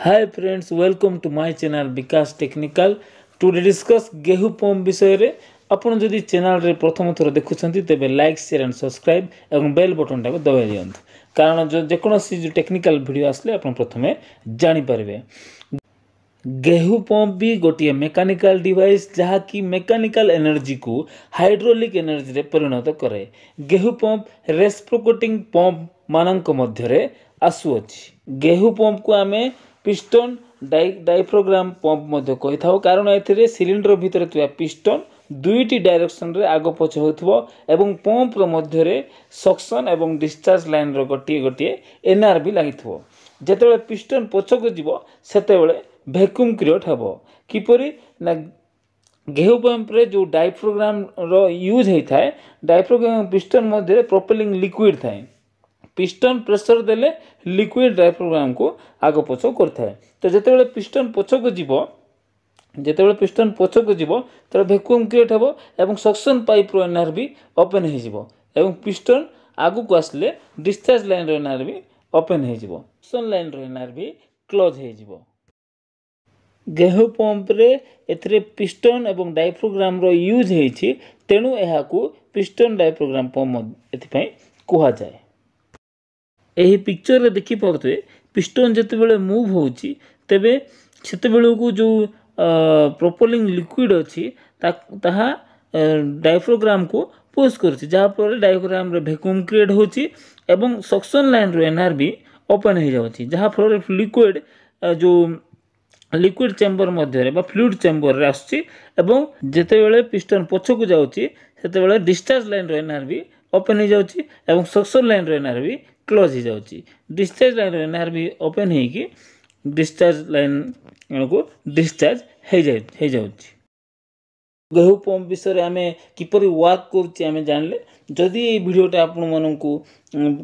Hi friends, welcome to my channel Vikas Technical. Today discuss गेहूं pump विषय रे आपण जदि चैनल रे प्रथम थर देखुछंती तेबे लाइक शेयर एंड सब्सक्राइब एवं बेल बटन टाको दबाइ दियंतु कारण जो जेकोनोसी जो टेक्निकल वीडियो आसले आपण प्रथमे जानि पारबे। गेहूं पंप भी गोटे मेकानिकल डिवाइस जहाँ की मेकानिकल एनर्जी को हाइड्रोलिक एनर्जी रे परिणत करे। गेहूं पंप रेसिप्रोकेटिंग पंप मानक मध्यरे आसुअछि। गेहूं पंप को आमे पिस्टन डायफ्राम पंप मध्य कहि थाउ कारण एथिरे सिलिंडर भितर थिया पिस्टन दुईटी डायरेक्शन रे आगो पछ होथबो एवं पंप रो मध्य रे सक्शन एवं डिस्चार्ज लाइन रो गोटे एनआरबी लागिथबो। जेतेबेले पिस्टन पछको जीवो सेतेबेले वैक्यूम क्रिएट हेबो। किपरि ना गेहूं पंप रे जो डायफ्राम रो यूज हेइ थाए डायफ्राम पिस्टन मध्य रे प्रोपेलिंग लिक्विड थाए। पिस्टन प्रेशर देले लिक्विड डायफ्राम को आगो पछो करथाए। तो जेतेबेले पिस्टन पछको जीवो तो वैक्यूम क्रिएट हेबो एवं सक्शन पाइप रो एनआरबी ओपन हे जीवो एवं पिस्टन आगु को आसले डिस्चार्ज लाइन रो एनआरबी ओपन हे जीवो सक्शन लाइन रो एनआरबी क्लोज हे जीवो। गेहूं पंप रे एथरे पिस्टन एवं डायफ्राम रो यूज हेछि तेनु एहा को पिस्टन डायफ्राम पंप एथि कुहा जाय। एही पिक्चर रे देखि पड़ते पिस्टन जेतेबेले मूव होछि तेबे सेतेबेले को जो प्रोपेलिंग लिक्विड अछि ताहा डायफ्राम को पुश करछि जहा पर डायफ्राम रे वैक्यूम क्रिएट होछि एवं सक्शन लाइन रो एनआरबी ओपन हे जाउछि जहा पर लिक्विड जो लिक्विड चेंबर मध्य रे बा फ्लूइड चेंबर रे आछि एवं जेतेबेले पिस्टन पछको जाउछि सेतेबेले डिस्चार्ज लाइन रो एनआरबी ओपन हे जाउछि एवं सक्शन लाइन रो एनआरबी क्लोज हो जाउछि। डिस्चार्ज लाइन रो एनआरबी ओपन हे कि डिस्चार्ज लाइन को डिस्चार्ज हे जाउछि। गेहूं पंप विषय आमे किपरि वर्क करछि आमे जानले जदि ए वीडियोटा आपन मनकु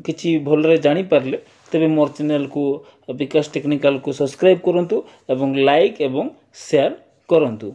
किछि भलरे जानि पारले तबे मोर चैनल को विकास टेक्निकल को सब्सक्राइब करंतु एवं लाइक एवं शेयर करंतु।